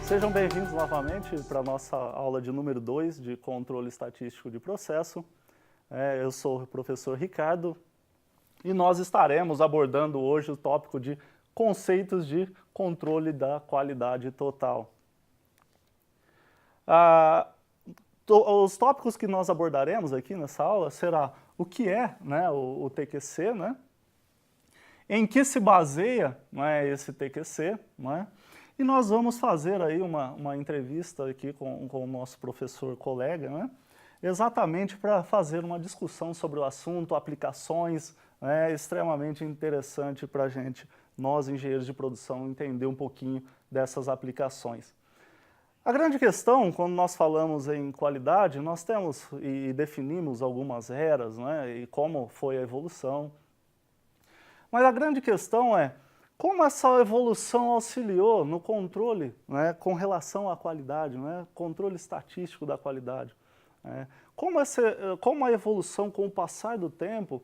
Sejam bem-vindos novamente para a nossa aula de número 2 de controle estatístico de processo. Eu sou o professor Ricardo e nós estaremos abordando hoje o tópico de conceitos de controle da qualidade total. Os tópicos que nós abordaremos aqui nessa aula será o que é, o TQC, em que se baseia, esse TQC, e nós vamos fazer aí uma entrevista aqui com o nosso professor colega, exatamente para fazer uma discussão sobre o assunto, aplicações, extremamente interessante para a gente, nós engenheiros de produção, entender um pouquinho dessas aplicações. A grande questão, quando nós falamos em qualidade, nós temos e definimos algumas eras, e como foi a evolução. Mas a grande questão é como essa evolução auxiliou no controle, com relação à qualidade, controle estatístico da qualidade. Como a evolução, com o passar do tempo,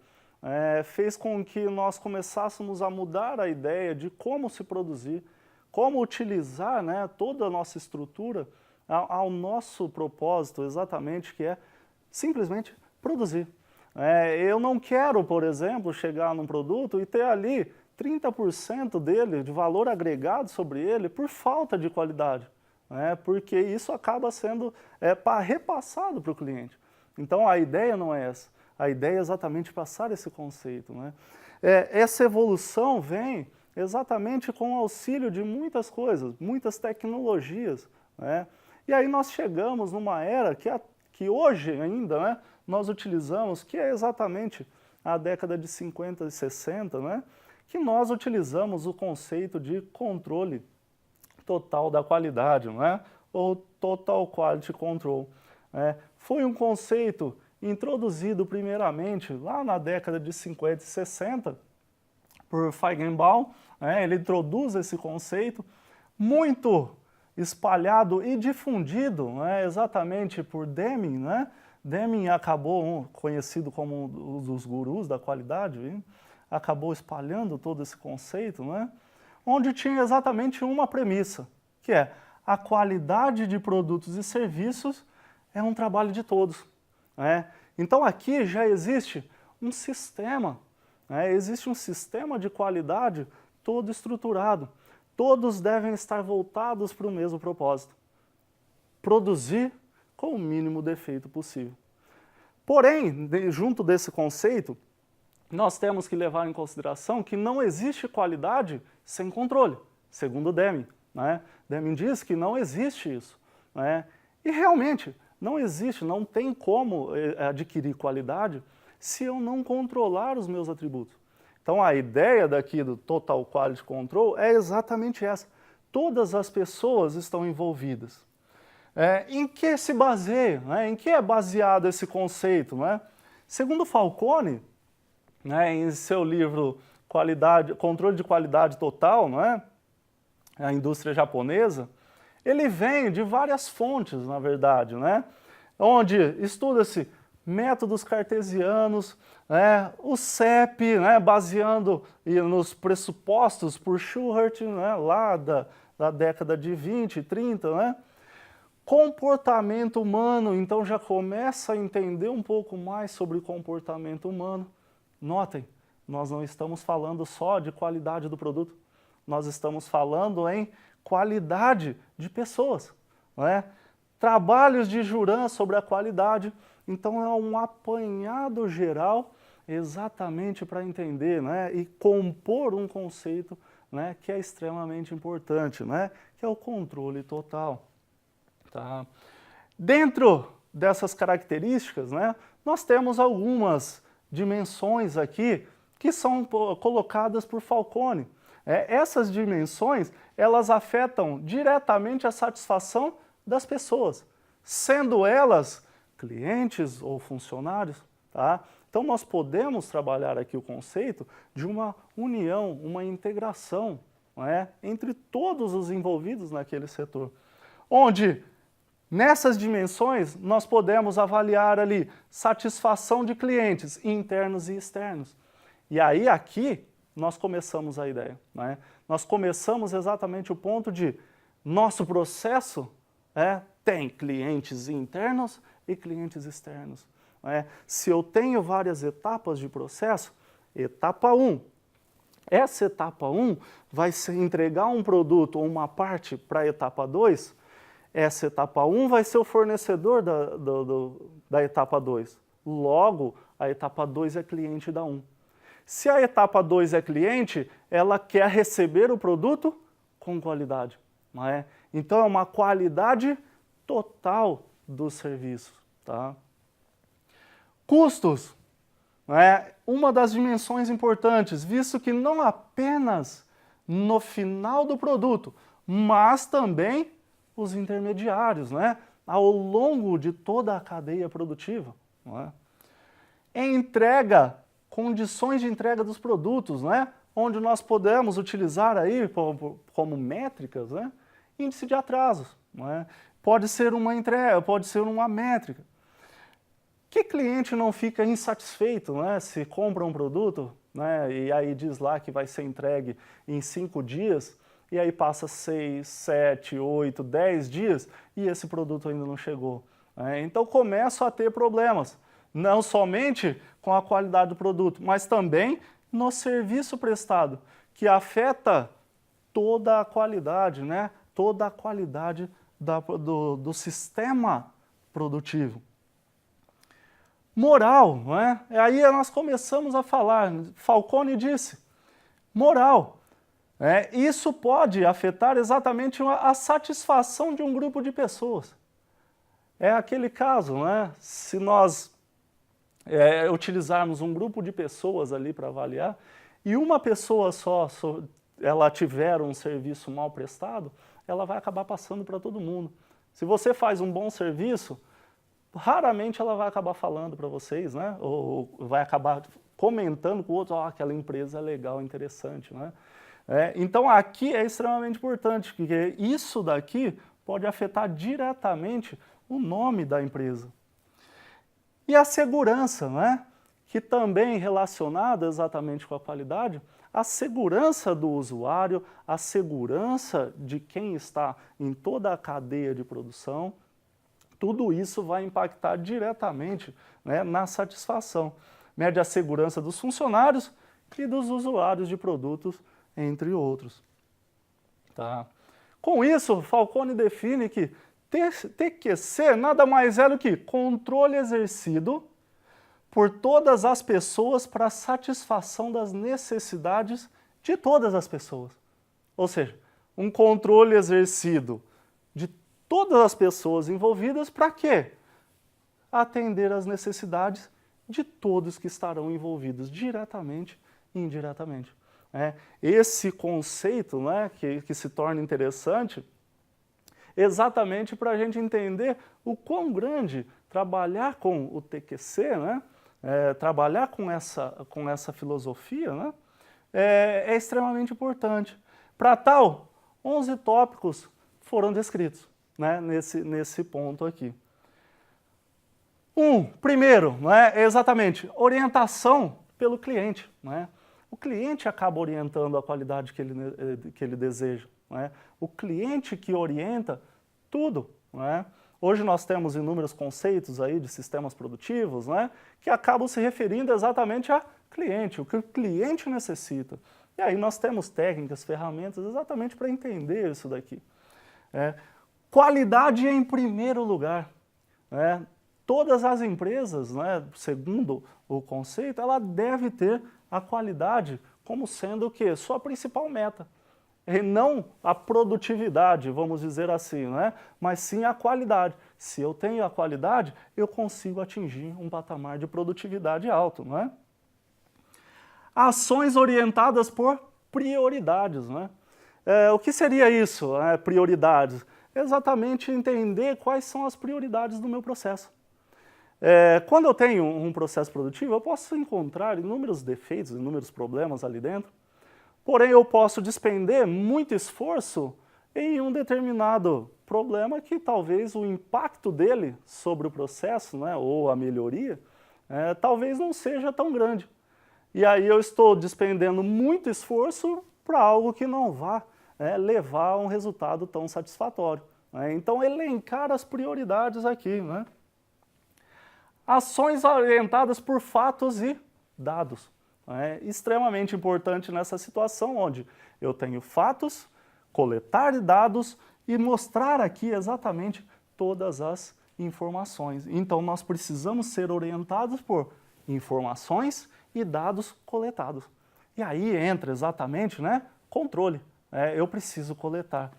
fez com que nós começássemos a mudar a ideia de como se produzir, como utilizar toda a nossa estrutura ao nosso propósito, exatamente, que é simplesmente produzir. Eu não quero, por exemplo, chegar num produto e ter ali 30% dele, de valor agregado sobre ele, por falta de qualidade, porque isso acaba sendo repassado para o cliente. Então a ideia não é essa, a ideia é exatamente passar esse conceito. Essa evolução vem exatamente com o auxílio de muitas coisas, muitas tecnologias. E aí nós chegamos numa era que hoje ainda nós utilizamos, que é exatamente a década de 50 e 60, que nós utilizamos o conceito de controle total da qualidade, ou Total Quality Control. Foi um conceito introduzido primeiramente lá na década de 50 e 60 por Feigenbaum. Ele introduz esse conceito muito espalhado e difundido exatamente por Deming. Deming acabou conhecido como um dos gurus da qualidade, acabou espalhando todo esse conceito, onde tinha exatamente uma premissa, que é a qualidade de produtos e serviços é um trabalho de todos. Então aqui já existe um sistema, existe um sistema de qualidade todo estruturado. Todos devem estar voltados para o mesmo propósito: produzir com o mínimo defeito possível. Porém, junto desse conceito, nós temos que levar em consideração que não existe qualidade sem controle, segundo Deming. Deming diz que não existe isso. E realmente, não existe, não tem como adquirir qualidade se eu não controlar os meus atributos. Então a ideia daqui do Total Quality Control é exatamente essa. Todas as pessoas estão envolvidas. Em que se baseia? Em que é baseado esse conceito? Segundo Falcone, em seu livro Controle de Qualidade Total, a indústria japonesa, ele vem de várias fontes, na verdade, onde estuda-se métodos cartesianos, o CEP, baseando nos pressupostos por Shewhart, lá da década de 20, 30, comportamento humano, então já começa a entender um pouco mais sobre comportamento humano. Notem, nós não estamos falando só de qualidade do produto, nós estamos falando em qualidade de pessoas. Trabalhos de Juran sobre a qualidade, então é um apanhado geral exatamente para entender e compor um conceito que é extremamente importante, que é o controle total. Dentro dessas características, nós temos algumas dimensões aqui que são colocadas por Falcone. Essas dimensões, elas afetam diretamente a satisfação das pessoas, sendo elas clientes ou funcionários. Então nós podemos trabalhar aqui o conceito de uma união, uma integração entre todos os envolvidos naquele setor, onde nessas dimensões nós podemos avaliar ali satisfação de clientes internos e externos. E aí aqui nós começamos a ideia. Nós começamos exatamente o ponto de Nosso processo tem clientes internos e clientes externos. Se eu tenho várias etapas de processo, etapa 1. Essa etapa 1 vai ser entregar um produto ou uma parte para a etapa 2. Essa etapa 1 vai ser o fornecedor da etapa 2. Logo, a etapa 2 é cliente da 1. Se a etapa 2 é cliente, ela quer receber o produto com qualidade. Não é? Então, é uma qualidade total do serviço. Tá? Custos. Uma das dimensões importantes, visto que não apenas no final do produto, mas também os intermediários, ao longo de toda a cadeia produtiva. Entrega, condições de entrega dos produtos, onde nós podemos utilizar aí como métricas, índice de atrasos. Pode ser uma entrega, pode ser uma métrica. Que cliente não fica insatisfeito, se compra um produto, e aí diz lá que vai ser entregue em 5 dias, e aí passa 6, 7, 8, 10 dias e esse produto ainda não chegou. Então começam a ter problemas, não somente com a qualidade do produto, mas também no serviço prestado, que afeta toda a qualidade, toda a qualidade do sistema produtivo. Moral, Aí nós começamos a falar, Falcone disse, moral. Isso pode afetar exatamente a satisfação de um grupo de pessoas. É aquele caso, se nós utilizarmos um grupo de pessoas ali para avaliar, e uma pessoa só ela tiver um serviço mal prestado, ela vai acabar passando para todo mundo. Se você faz um bom serviço, raramente ela vai acabar falando para vocês, ou vai acabar comentando com o outro, aquela empresa é legal, interessante. Então aqui é extremamente importante, porque isso daqui pode afetar diretamente o nome da empresa. E a segurança, que também relacionada exatamente com a qualidade, a segurança do usuário, a segurança de quem está em toda a cadeia de produção, tudo isso vai impactar diretamente na satisfação. Mede a segurança dos funcionários e dos usuários de produtos, entre outros. Tá? Com isso, Falcone define que TQC nada mais é do que controle exercido por todas as pessoas para a satisfação das necessidades de todas as pessoas. Ou seja, um controle exercido de todas as pessoas envolvidas para quê? Atender às necessidades de todos que estarão envolvidos diretamente e indiretamente. Esse conceito que se torna interessante exatamente para a gente entender o quão grande trabalhar com o TQC, trabalhar com essa filosofia, é extremamente importante. Para tal, 11 tópicos foram descritos nesse ponto aqui. Primeiro, exatamente, orientação pelo cliente. O cliente acaba orientando a qualidade que ele deseja. O cliente que orienta tudo. Hoje nós temos inúmeros conceitos aí de sistemas produtivos que acabam se referindo exatamente a cliente, o que o cliente necessita. E aí nós temos técnicas, ferramentas exatamente para entender isso daqui. Qualidade em primeiro lugar. Todas as empresas, segundo o conceito, ela deve ter a qualidade como sendo o quê? Sua principal meta. E não a produtividade, vamos dizer assim, mas sim a qualidade. Se eu tenho a qualidade, eu consigo atingir um patamar de produtividade alto. Ações orientadas por prioridades. O que seria isso, prioridades? Exatamente entender quais são as prioridades do meu processo. Quando eu tenho um processo produtivo, eu posso encontrar inúmeros defeitos, inúmeros problemas ali dentro, porém eu posso despender muito esforço em um determinado problema que talvez o impacto dele sobre o processo, ou a melhoria, talvez não seja tão grande. E aí eu estou despendendo muito esforço para algo que não vá levar a um resultado tão satisfatório, né? Então, elencar as prioridades aqui, né? Ações orientadas por fatos e dados. É extremamente importante nessa situação onde eu tenho fatos, coletar dados e mostrar aqui exatamente todas as informações. Então, nós precisamos ser orientados por informações e dados coletados. E aí entra exatamente, né, controle. Eu preciso coletar.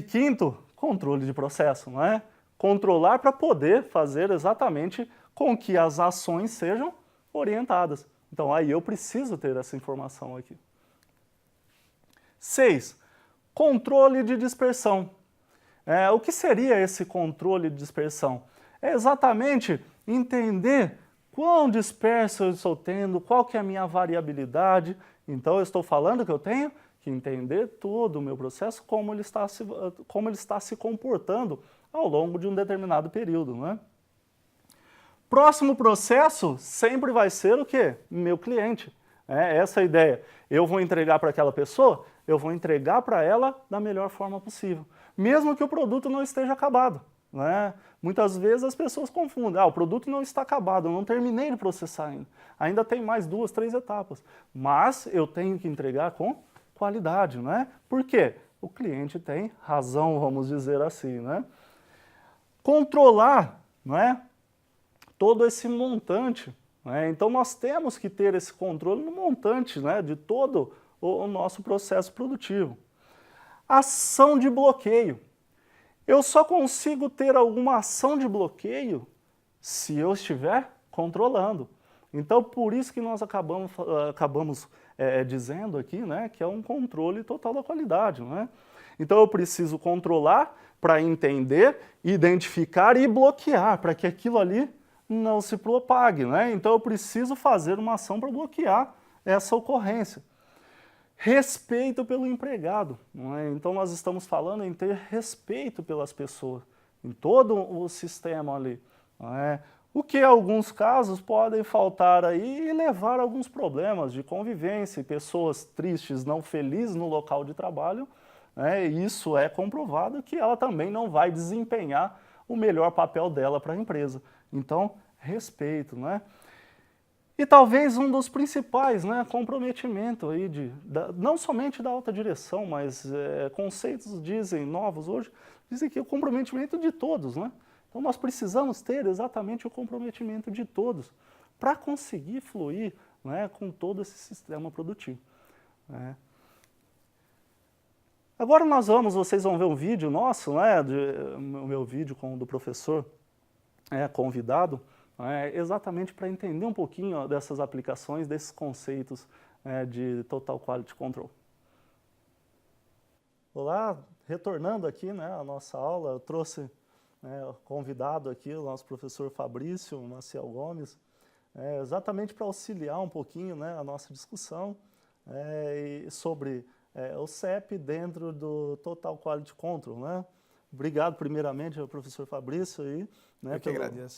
Quinto, controle de processo, não é? Controlar para poder fazer exatamente com que as ações sejam orientadas. Então, aí eu preciso ter essa informação aqui. 6. Controle de dispersão. O que seria esse controle de dispersão? É exatamente entender quão disperso eu estou tendo, qual que é a minha variabilidade. Então, eu estou falando que eu tenho que entender todo o meu processo, como ele está se comportando ao longo de um determinado período, né? Próximo processo sempre vai ser o quê? Meu cliente. Essa é a ideia. Eu vou entregar para aquela pessoa, eu vou entregar para ela da melhor forma possível, mesmo que o produto não esteja acabado, né? Muitas vezes as pessoas confundem, o produto não está acabado, eu não terminei de processar ainda tem mais 2, 3 etapas, mas eu tenho que entregar com qualidade, né? Por quê? O cliente tem razão, vamos dizer assim, né? Controlar, não é? Todo esse montante, né? Então nós temos que ter esse controle no montante, né, de todo o nosso processo produtivo. Ação de bloqueio. Eu só consigo ter alguma ação de bloqueio se eu estiver controlando. Então por isso que nós acabamos dizendo aqui, né, que é um controle total da qualidade, né? Então eu preciso controlar para entender, identificar e bloquear, para que aquilo ali não se propague, né? Então eu preciso fazer uma ação para bloquear essa ocorrência. Respeito pelo empregado, não é? Então nós estamos falando em ter respeito pelas pessoas, em todo o sistema ali, não é? O que em alguns casos podem faltar aí e levar a alguns problemas de convivência, pessoas tristes, não felizes no local de trabalho, né? Isso é comprovado que ela também não vai desempenhar o melhor papel dela para a empresa. Então, respeito, né? E talvez um dos principais, né, comprometimento aí não somente da alta direção, mas conceitos dizem novos hoje, dizem que o comprometimento de todos, né? Então nós precisamos ter exatamente o comprometimento de todos para conseguir fluir, né, com todo esse sistema produtivo, né? Agora vocês vão ver um vídeo nosso, né, o meu vídeo do professor convidado, exatamente para entender um pouquinho dessas aplicações, desses conceitos de Total Quality Control. Olá, retornando aqui, né, a nossa aula, eu trouxe convidado aqui o nosso professor Fabrício Maciel Gomes, exatamente para auxiliar um pouquinho, né, a nossa discussão sobre o CEP dentro do Total Quality Control, né? Obrigado primeiramente ao professor Fabrício aí, né,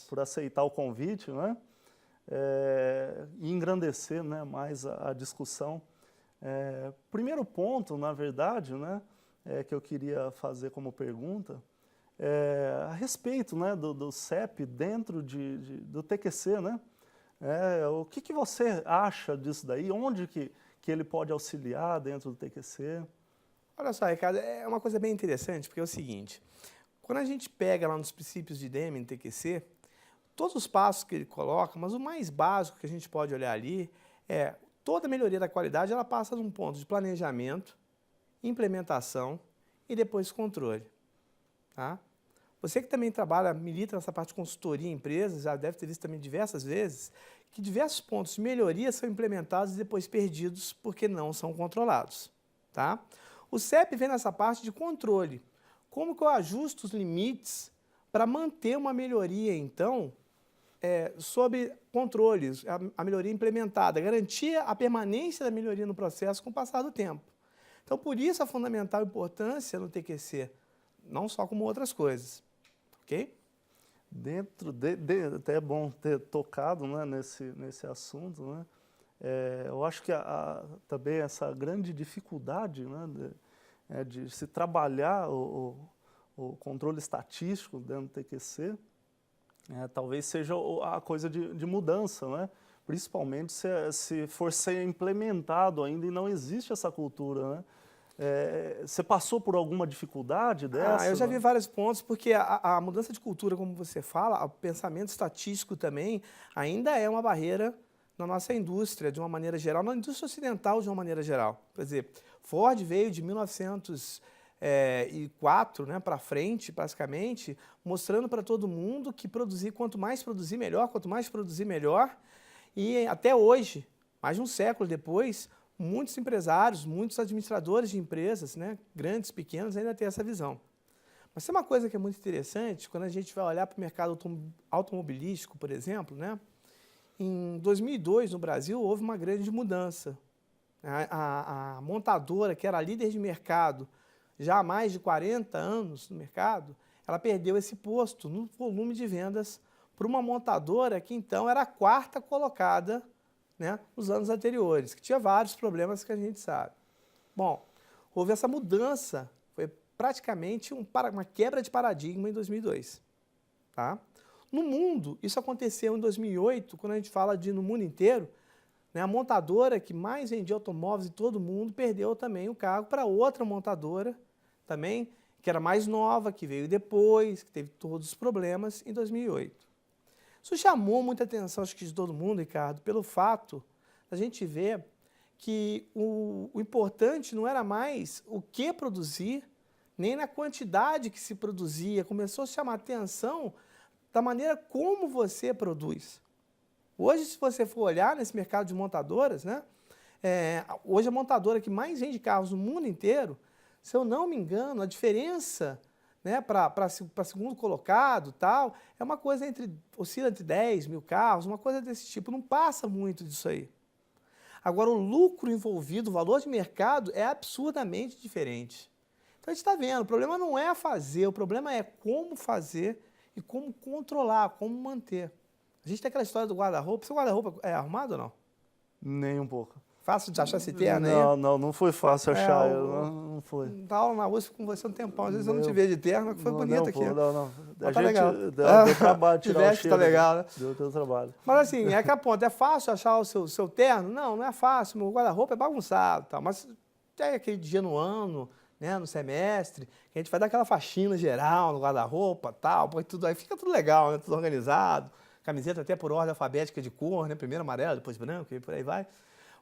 por aceitar o convite, né, e engrandecer, né, mais a discussão. Primeiro ponto, na verdade, né, que eu queria fazer como pergunta, a respeito, né, do CEP dentro do TQC, né? O que você acha disso daí? Onde que ele pode auxiliar dentro do TQC? Olha só, Ricardo, é uma coisa bem interessante, porque é o seguinte, quando a gente pega lá nos princípios de Deming, TQC, todos os passos que ele coloca, mas o mais básico que a gente pode olhar ali é toda melhoria da qualidade, ela passa num ponto de planejamento, implementação e depois controle, tá? Você que também milita nessa parte de consultoria em empresas, já deve ter visto também diversas vezes, que diversos pontos de melhoria são implementados e depois perdidos porque não são controlados, tá? O CEP vem nessa parte de controle. Como que eu ajusto os limites para manter uma melhoria, então, sobre controles, a melhoria implementada, garantir a permanência da melhoria no processo com o passar do tempo. Então, por isso a fundamental importância no TQC, não só como outras coisas, ok? Até é bom ter tocado, né, nesse assunto, né? eu acho que também essa grande dificuldade, né, de se trabalhar o controle estatístico dentro do TQC, talvez seja a coisa de mudança, né? Principalmente se for ser implementado ainda e não existe essa cultura, né? Você passou por alguma dificuldade dessa? Eu já vi vários pontos, porque a mudança de cultura, como você fala, o pensamento estatístico também, ainda é uma barreira na nossa indústria, de uma maneira geral, na indústria ocidental, de uma maneira geral. Quer dizer, Ford veio de 1904, né, para frente, basicamente, mostrando para todo mundo que quanto mais produzir, melhor, quanto mais produzir, melhor. E até hoje, mais de um século depois, muitos empresários, muitos administradores de empresas, né, grandes, pequenos, ainda têm essa visão. Mas tem uma coisa que é muito interessante, quando a gente vai olhar para o mercado automobilístico, por exemplo, né, em 2002, no Brasil, houve uma grande mudança. A montadora, que era líder de mercado já há mais de 40 anos no mercado, ela perdeu esse posto no volume de vendas para uma montadora que, então, era a quarta colocada, né, nos anos anteriores, que tinha vários problemas que a gente sabe. Bom, houve essa mudança, foi praticamente uma quebra de paradigma em 2002. Tá? No mundo, isso aconteceu em 2008, quando a gente fala no mundo inteiro, né, a montadora que mais vendia automóveis em todo o mundo perdeu também o cargo para outra montadora, também, que era mais nova, que veio depois, que teve todos os problemas em 2008. Isso chamou muita atenção, acho que de todo mundo, Ricardo, pelo fato da gente ver que o importante não era mais o que produzir, nem na quantidade que se produzia. Começou a chamar atenção da maneira como você produz. Hoje, se você for olhar nesse mercado de montadoras, né, hoje a montadora que mais vende carros no mundo inteiro, se eu não me engano, a diferença, né, para segundo colocado, tal, é uma coisa oscila entre 10 mil carros, uma coisa desse tipo, não passa muito disso aí. Agora, o lucro envolvido, o valor de mercado é absurdamente diferente. Então, a gente está vendo, o problema não é fazer, o problema é como fazer e como controlar, como manter. A gente tem aquela história do guarda-roupa. Seu guarda-roupa é arrumado ou não? Nem um pouco. Fácil de achar esse terno aí? Não foi fácil achar, não foi. Dá aula na USP com você um tempão, às vezes eu não te vejo de terno, que foi bonito aqui. Não. Mas tá legal. Deu trabalho tirar o cheiro. Tá legal, né? Deu trabalho. Mas assim, é que a ponto, é fácil achar o seu terno? Não é fácil, meu guarda-roupa é bagunçado, tal, mas tem aquele dia no ano, né, no semestre, que a gente vai dar aquela faxina geral no guarda-roupa, tal, tudo, aí fica tudo legal, né, tudo organizado, camiseta até por ordem alfabética de cor, né, primeiro amarelo, depois branco e por aí vai.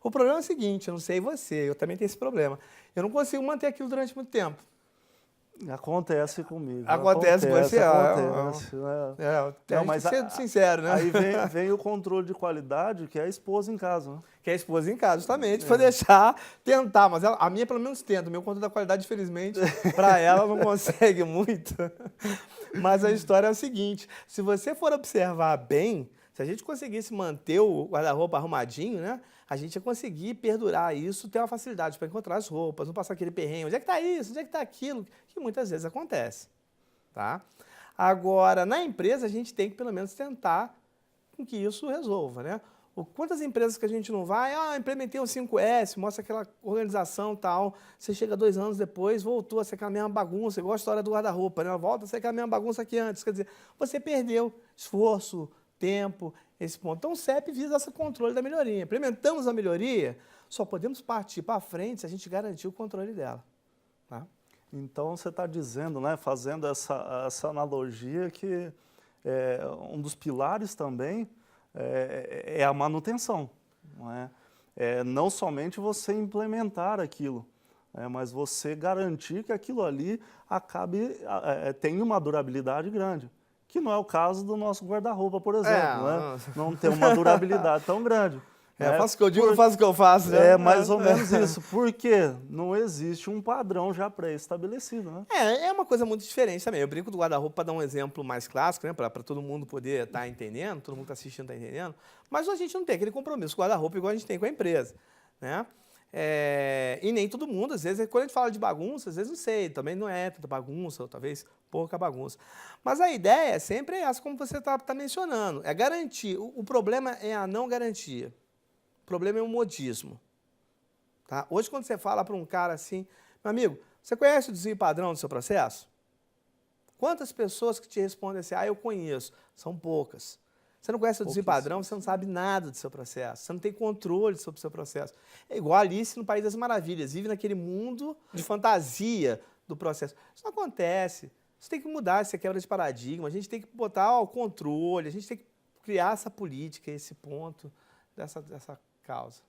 O problema é o seguinte, eu não sei você, eu também tenho esse problema, eu não consigo manter aquilo durante muito tempo. Acontece comigo. Acontece com você? Acontece. Mas tem que ser sincero, né? Aí vem o controle de qualidade, que é a esposa em casa. Né? Que é a esposa em casa, justamente, para deixar, tentar. Mas a minha pelo menos tenta. O meu controle da qualidade, infelizmente, para ela não consegue muito. Mas a história é o seguinte, se você for observar bem, se a gente conseguisse manter o guarda-roupa arrumadinho, né? A gente ia conseguir perdurar isso, ter uma facilidade para encontrar as roupas, não passar aquele perrengue. Onde é que está isso? Onde é que está aquilo? Que muitas vezes acontece. Tá? Agora, na empresa, a gente tem que pelo menos tentar com que isso resolva. Né? Quantas empresas que a gente não vai, implementei o 5S, mostra aquela organização e tal, você chega 2 anos depois, voltou a ser aquela mesma bagunça, igual a história do guarda-roupa, né? Volta a ser aquela mesma bagunça que antes. Quer dizer, você perdeu esforço, tempo, esse ponto. Então, o CEP visa esse controle da melhoria. Implementamos a melhoria, só podemos partir para frente se a gente garantir o controle dela. Tá? Então, você está dizendo, né, fazendo essa analogia, que um dos pilares também é a manutenção. Não é? Não somente você implementar aquilo, mas você garantir que aquilo ali tenha uma durabilidade grande. Que não é o caso do nosso guarda-roupa, por exemplo. Né? Não tem uma durabilidade tão grande. Faço o que eu digo, faço o que eu faço. Né? É mais ou menos isso. Porque não existe um padrão já pré-estabelecido. Né? É uma coisa muito diferente também. Eu brinco do guarda-roupa para dar um exemplo mais clássico, né? Para todo mundo poder estar entendendo, todo mundo que está assistindo está entendendo. Mas a gente não tem aquele compromisso com o guarda-roupa igual a gente tem com a empresa. Né? E nem todo mundo, às vezes, quando a gente fala de bagunça, às vezes não sei, também não é tanta bagunça, ou talvez pouca bagunça. Mas a ideia é sempre essa, como você está mencionando, é garantir. O problema é a não garantia. problema é o modismo. Tá? Hoje, quando você fala para um cara assim, meu amigo, você conhece o desvio padrão do seu processo? Quantas pessoas que te respondem assim, eu conheço? São poucas. Você não conhece o desvio padrão, você não sabe nada do seu processo, você não tem controle sobre o seu processo. É igual a Alice no País das Maravilhas, vive naquele mundo de fantasia do processo. Isso não acontece. Isso tem que mudar, essa quebra de paradigma, a gente tem que botar o controle, a gente tem que criar essa política, esse ponto dessa causa,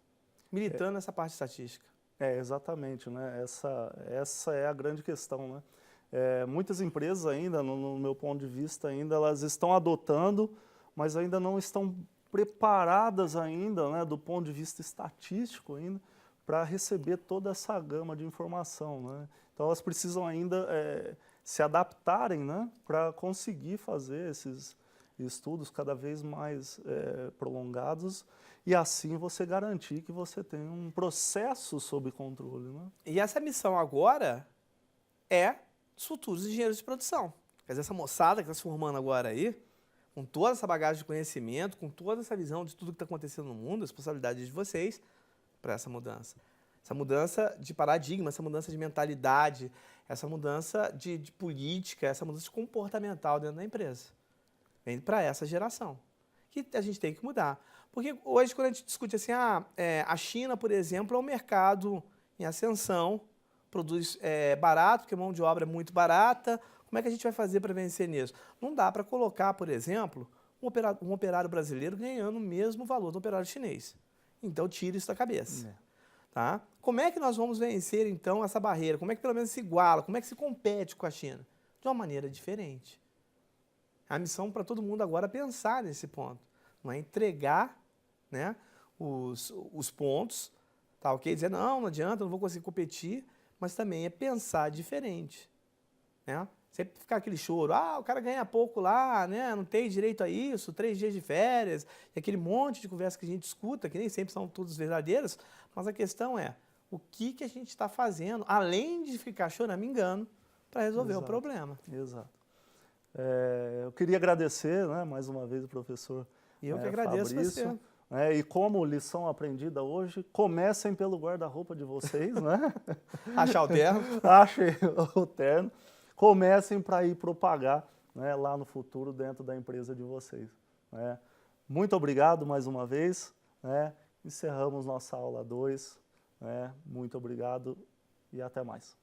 militando nessa parte estatística. Exatamente, né? Essa é a grande questão, né? Muitas empresas ainda, no meu ponto de vista, ainda elas estão adotando, mas ainda não estão preparadas ainda, né, do ponto de vista estatístico ainda, para receber toda essa gama de informação, né? Então elas precisam ainda se adaptarem, né, para conseguir fazer esses estudos cada vez mais prolongados e assim você garantir que você tem um processo sob controle, né? E essa missão agora é dos futuros engenheiros de produção. Quer dizer, essa moçada que está se formando agora aí, com toda essa bagagem de conhecimento, com toda essa visão de tudo que está acontecendo no mundo, a responsabilidade de vocês para essa mudança. Essa mudança de paradigma, essa mudança de mentalidade, essa mudança de política, essa mudança comportamental dentro da empresa. Vem para essa geração, que a gente tem que mudar. Porque hoje, quando a gente discute assim, a China, por exemplo, é um mercado em ascensão, produz barato, porque a mão de obra é muito barata. Como é que a gente vai fazer para vencer nisso? Não dá para colocar, por exemplo, um operário brasileiro ganhando o mesmo valor do operário chinês. Então, tira isso da cabeça. Tá? Como é que nós vamos vencer, então, essa barreira? Como é que, pelo menos, se iguala? Como é que se compete com a China? De uma maneira diferente. A missão para todo mundo agora é pensar nesse ponto. Não é entregar, né, os pontos, tá, ok? Dizer, não adianta, não vou conseguir competir, mas também é pensar diferente. Né? Sempre ficar aquele choro, o cara ganha pouco lá, né? Não tem direito a isso, 3 dias de férias, e aquele monte de conversa que a gente escuta, que nem sempre são todas verdadeiras, mas a questão é, o que a gente está fazendo, além de ficar choramingando, para resolver o problema. Exato. Eu queria agradecer, né, mais uma vez o professor E eu que agradeço Fabrício. E como lição aprendida hoje, comecem pelo guarda-roupa de vocês, né? Achar o terno. Achem o terno. Comecem para ir propagar, né, lá no futuro dentro da empresa de vocês. Né? Muito obrigado mais uma vez. Né? Encerramos nossa aula 2. Né? Muito obrigado e até mais.